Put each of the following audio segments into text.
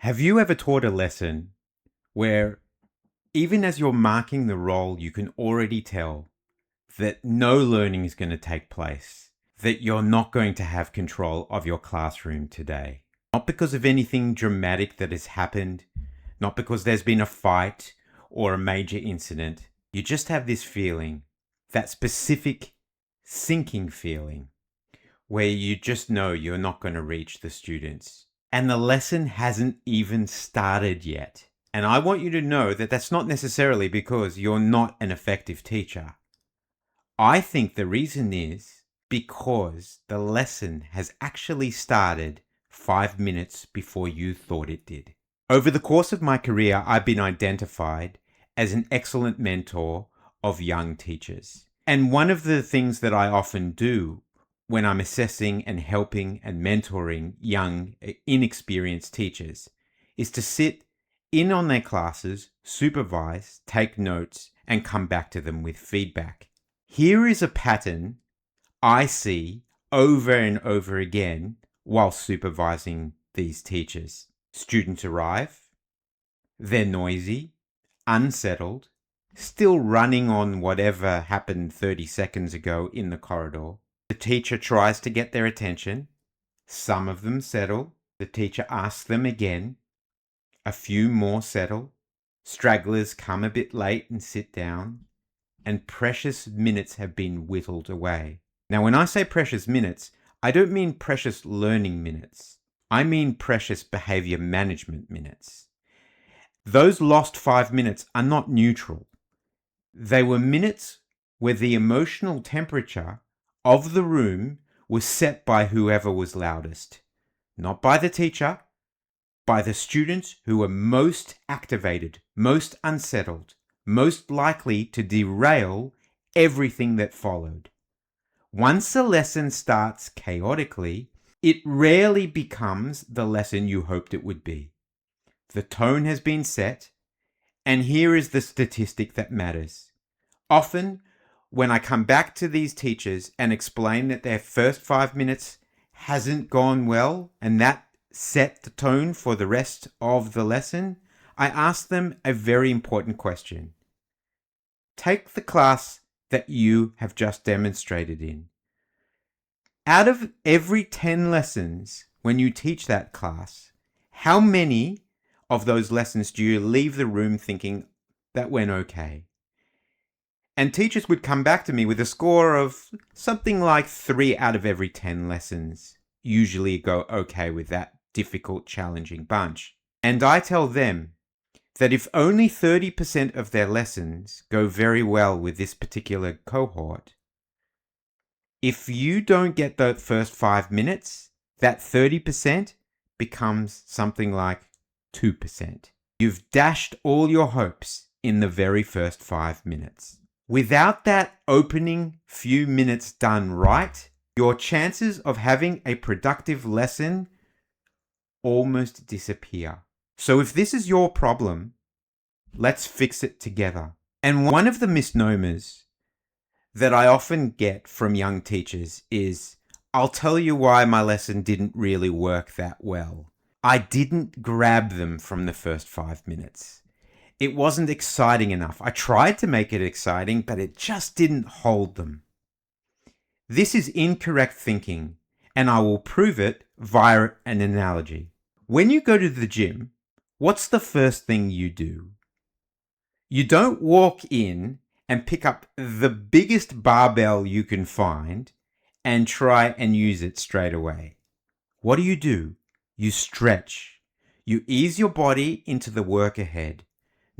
Have you ever taught a lesson where even as you're marking the roll, you can already tell that no learning is going to take place, that you're not going to have control of your classroom today? Not because of anything dramatic that has happened, not because there's been a fight or a major incident. You just have this feeling, that specific sinking feeling, where you just know you're not going to reach the students. And the lesson hasn't even started yet. And I want you to know that that's not necessarily because you're not an effective teacher. I think the reason is because the lesson has actually started 5 minutes before you thought it did. Over the course of my career, I've been identified as an excellent mentor of young teachers. And one of the things that I often do when I'm assessing and helping and mentoring young, inexperienced teachers is to sit in on their classes, supervise, take notes, and come back to them with feedback. Here is a pattern I see over and over again while supervising these teachers. Students arrive, they're noisy, unsettled, still running on whatever happened 30 seconds ago in the corridor. The teacher tries to get their attention. Some of them settle. The teacher asks them again. A few more settle. Stragglers come a bit late and sit down. And precious minutes have been whittled away. Now, when I say precious minutes, I don't mean precious learning minutes. I mean precious behavior management minutes. Those lost 5 minutes are not neutral. They were minutes where the emotional temperature of the room was set by whoever was loudest. Not by the teacher, by the students who were most activated, most unsettled, most likely to derail everything that followed. Once a lesson starts chaotically, it rarely becomes the lesson you hoped it would be. The tone has been set, and here is the statistic that matters. Often, when I come back to these teachers and explain that their first 5 minutes hasn't gone well and that set the tone for the rest of the lesson, I ask them a very important question. Take the class that you have just demonstrated in. Out of every 10 lessons, when you teach that class, how many of those lessons do you leave the room thinking that went okay? And teachers would come back to me with a score of something like 3 out of every 10 lessons usually go okay with that difficult, challenging bunch. And I tell them that if only 30% of their lessons go very well with this particular cohort, if you don't get the first 5 minutes, that 30% becomes something like 2%. You've dashed all your hopes in the very first 5 minutes. Without that opening few minutes done right, your chances of having a productive lesson almost disappear. So if this is your problem, let's fix it together. And one of the misnomers that I often get from young teachers is, I'll tell you why my lesson didn't really work that well. I didn't grab them from the first 5 minutes. It wasn't exciting enough. I tried to make it exciting, but it just didn't hold them. This is incorrect thinking, and I will prove it via an analogy. When you go to the gym, what's the first thing you do? You don't walk in and pick up the biggest barbell you can find and try and use it straight away. What do? You stretch. You ease your body into the work ahead.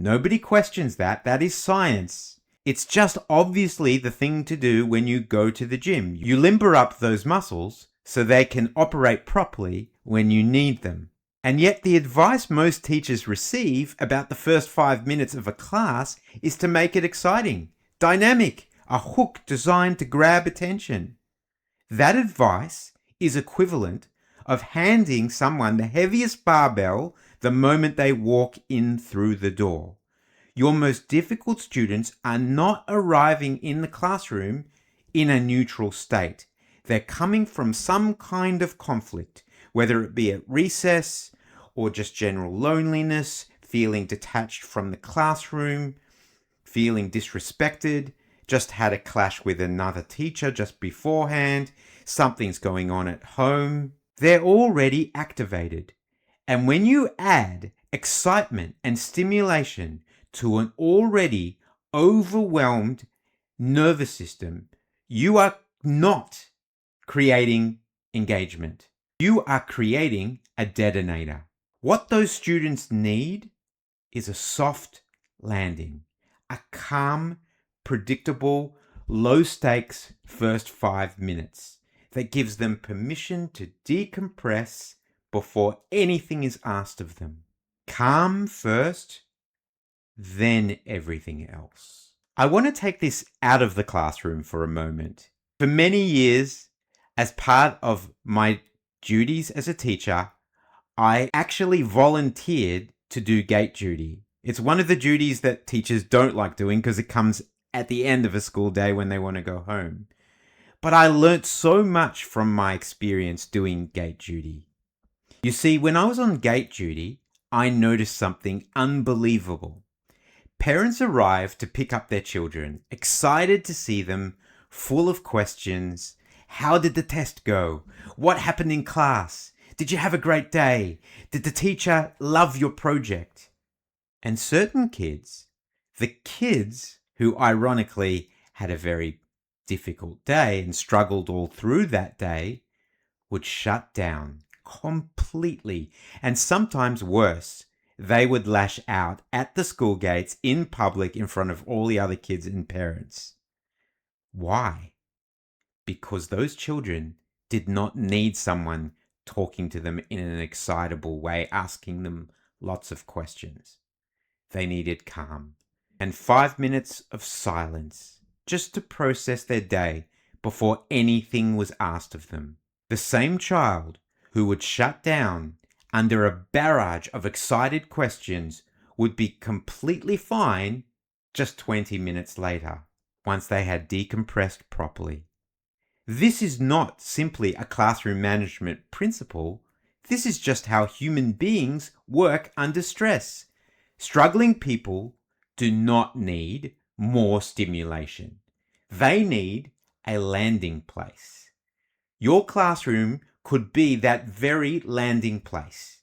Nobody questions that. That is science. It's just obviously the thing to do when you go to the gym. You limber up those muscles so they can operate properly when you need them. And yet the advice most teachers receive about the first 5 minutes of a class is to make it exciting, dynamic, a hook designed to grab attention. That advice is equivalent of handing someone the heaviest barbell the moment they walk in through the door. Your most difficult students are not arriving in the classroom in a neutral state. They're coming from some kind of conflict, whether it be at recess or just general loneliness, feeling detached from the classroom, feeling disrespected, just had a clash with another teacher just beforehand, something's going on at home. They're already activated. And when you add excitement and stimulation to an already overwhelmed nervous system, you are not creating engagement. You are creating a detonator. What those students need is a soft landing, a calm, predictable, low stakes first 5 minutes that gives them permission to decompress before anything is asked of them. Calm first, then everything else. I want to take this out of the classroom for a moment. For many years, as part of my duties as a teacher, I actually volunteered to do gate duty. It's one of the duties that teachers don't like doing because it comes at the end of a school day when they want to go home. But I learnt so much from my experience doing gate duty. You see, when I was on gate duty, I noticed something unbelievable. Parents arrived to pick up their children, excited to see them, full of questions. How did the test go? What happened in class? Did you have a great day? Did the teacher love your project? And certain kids, the kids who ironically had a very difficult day and struggled all through that day, would shut down completely. And sometimes worse, they would lash out at the school gates in public in front of all the other kids and parents. Why? Because those children did not need someone talking to them in an excitable way, asking them lots of questions. They needed calm and 5 minutes of silence just to process their day before anything was asked of them. The same child who would shut down under a barrage of excited questions would be completely fine just 20 minutes later, once they had decompressed properly. This is not simply a classroom management principle. This is just how human beings work under stress. Struggling people do not need more stimulation. They need a landing place. Your classroom could be that very landing place.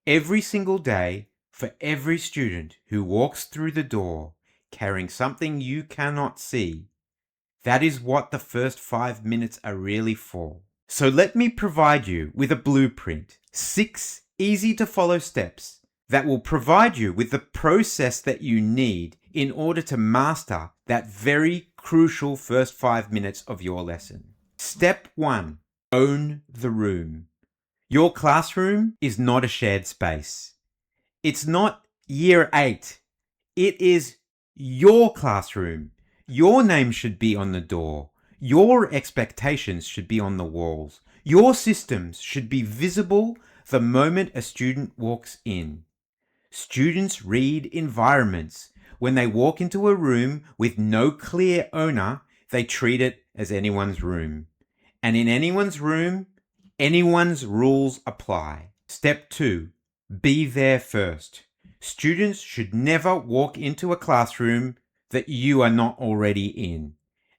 Every single day, for every student who walks through the door carrying something you cannot see, that is what the first 5 minutes are really for. So let me provide you with a blueprint, 6 easy to follow steps that will provide you with the process that you need in order to master that very crucial first 5 minutes of your lesson. Step 1, own the room. Your classroom is not a shared space. It's not year 8. It is your classroom. Your name should be on the door. Your expectations should be on the walls. Your systems should be visible the moment a student walks in. Students read environments. When they walk into a room with no clear owner, they treat it as anyone's room. And in anyone's room, anyone's rules apply. Step 2, be there first. Students should never walk into a classroom that you are not already in.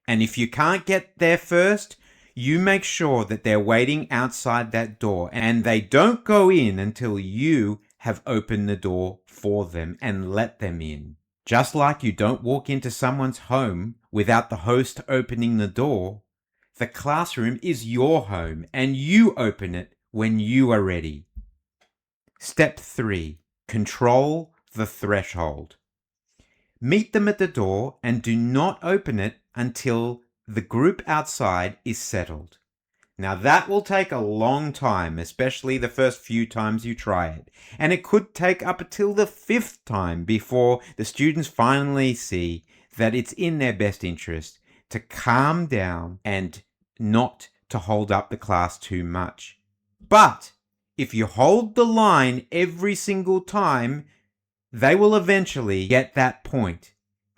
And if you can't get there first, you make sure that they're waiting outside that door and they don't go in until you have opened the door for them and let them in. Just like you don't walk into someone's home without the host opening the door, the classroom is your home and you open it when you are ready. Step 3, control the threshold. Meet them at the door and do not open it until the group outside is settled. Now that will take a long time, especially the first few times you try it. And it could take up until the 5th time before the students finally see that it's in their best interest to calm down and not to hold up the class too much. But if you hold the line every single time, they will eventually get that point.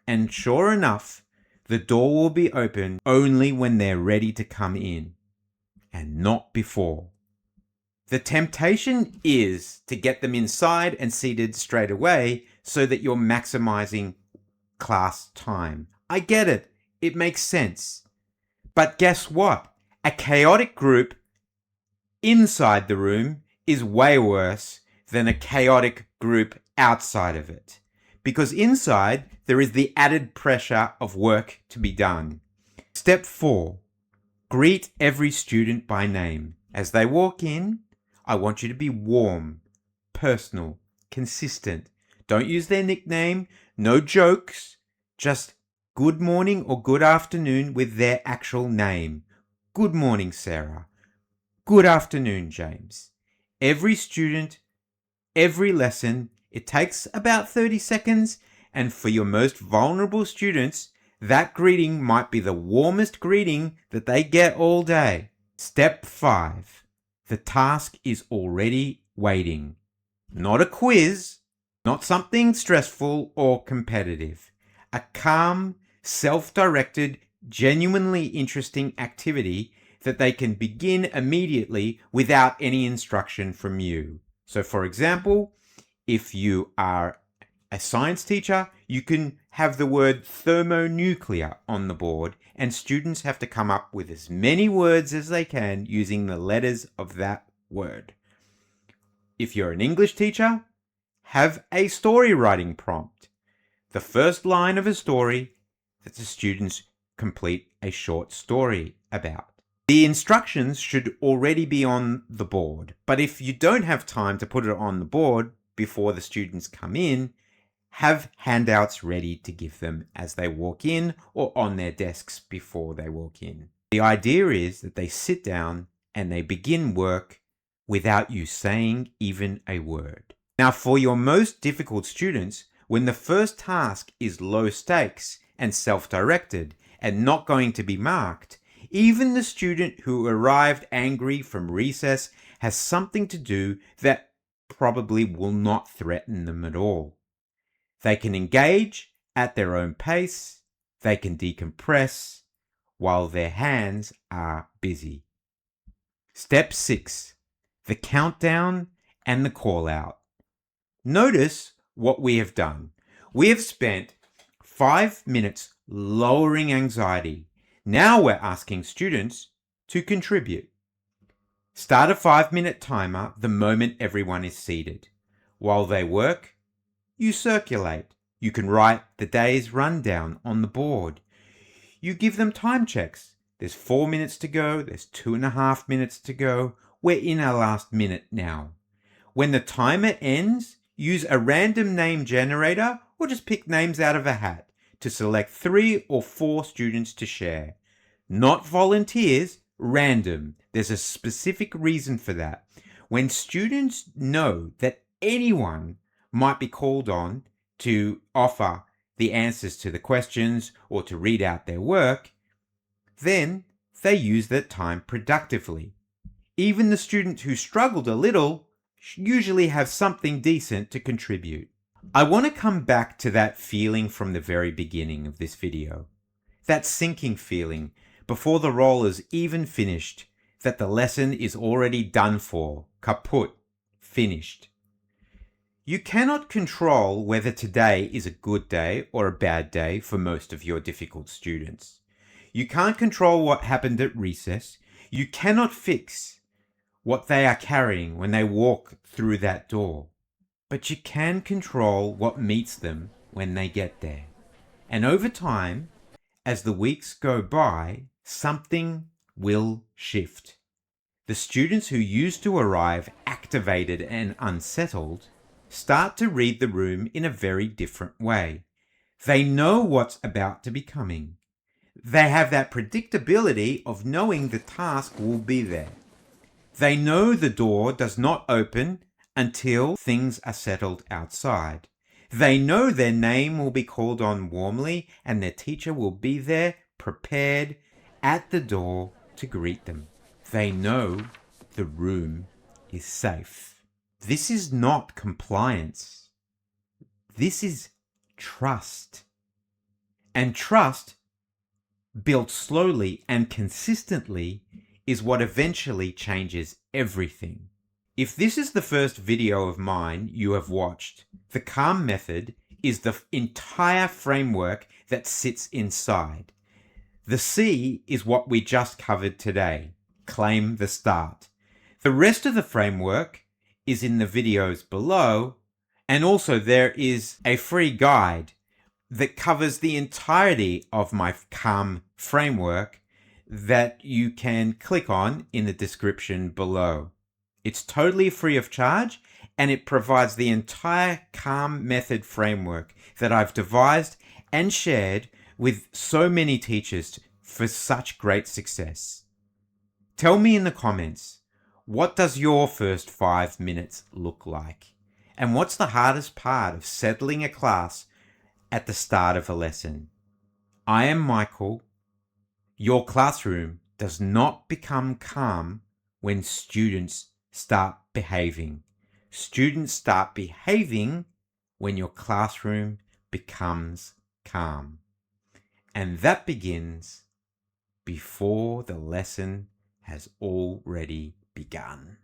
And sure enough, the door will be open only when they're ready to come in, and not before. The temptation is to get them inside and seated straight away so that you're maximizing class time. I get it. It makes sense. But guess what? A chaotic group inside the room is way worse than a chaotic group outside of it. Because inside, there is the added pressure of work to be done. Step 4. Greet every student by name. As they walk in, I want you to be warm, personal, consistent. Don't use their nickname, no jokes, just good morning or good afternoon with their actual name. Good morning, Sarah. Good afternoon, James. Every student, every lesson, it takes about 30 seconds, and for your most vulnerable students, that greeting might be the warmest greeting that they get all day. Step 5. The task is already waiting. Not a quiz, not something stressful or competitive. A calm, self-directed, genuinely interesting activity that they can begin immediately without any instruction from you. So for example, if you are a science teacher, you can have the word thermonuclear on the board, and students have to come up with as many words as they can using the letters of that word. If you're an English teacher, have a story writing prompt. The first line of a story that the students complete a short story about. The instructions should already be on the board, but if you don't have time to put it on the board before the students come in, have handouts ready to give them as they walk in or on their desks before they walk in. The idea is that they sit down and they begin work without you saying even a word. Now, for your most difficult students, when the first task is low stakes and self-directed and not going to be marked, even the student who arrived angry from recess has something to do that probably will not threaten them at all. They can engage at their own pace, they can decompress while their hands are busy. Step 6. The countdown and the call out. Notice what we have done. We have spent 5 minutes lowering anxiety. Now we're asking students to contribute. Start a 5-minute timer the moment everyone is seated. While they work, you circulate. You can write the day's rundown on the board. You give them time checks. There's 4 minutes to go. There's 2.5 minutes to go. We're in our last minute now. When the timer ends, use a random name generator or just pick names out of a hat to select 3 or 4 students to share. Not volunteers, random. There's a specific reason for that. When students know that anyone might be called on to offer the answers to the questions or to read out their work, then they use that time productively. Even the students who struggled a little usually have something decent to contribute. I want to come back to that feeling from the very beginning of this video. That sinking feeling before the roll is even finished, that the lesson is already done for, kaput, finished. You cannot control whether today is a good day or a bad day for most of your difficult students. You can't control what happened at recess. You cannot fix what they are carrying when they walk through that door. But you can control what meets them when they get there. And over time, as the weeks go by, something will shift. The students who used to arrive activated and unsettled start to read the room in a very different way. They know what's about to be coming. They have that predictability of knowing the task will be there. They know the door does not open until things are settled outside. They know their name will be called on warmly and their teacher will be there prepared at the door to greet them. They know the room is safe. This is not compliance. This is trust. And trust, built slowly and consistently, is what eventually changes everything. If this is the first video of mine you have watched, the CALM method is the entire framework that sits inside. The C is what we just covered today. Claim the start. The rest of the framework is in the videos below, and also there is a free guide that covers the entirety of my CALM framework that you can click on in the description below. It's totally free of charge, and it provides the entire CALM method framework that I've devised and shared with so many teachers for such great success. Tell me in the comments, what does your first 5 minutes look like? And what's the hardest part of settling a class at the start of a lesson? I am Michael. Your classroom does not become calm when students start behaving. Students start behaving when your classroom becomes calm. And that begins before the lesson has already begun.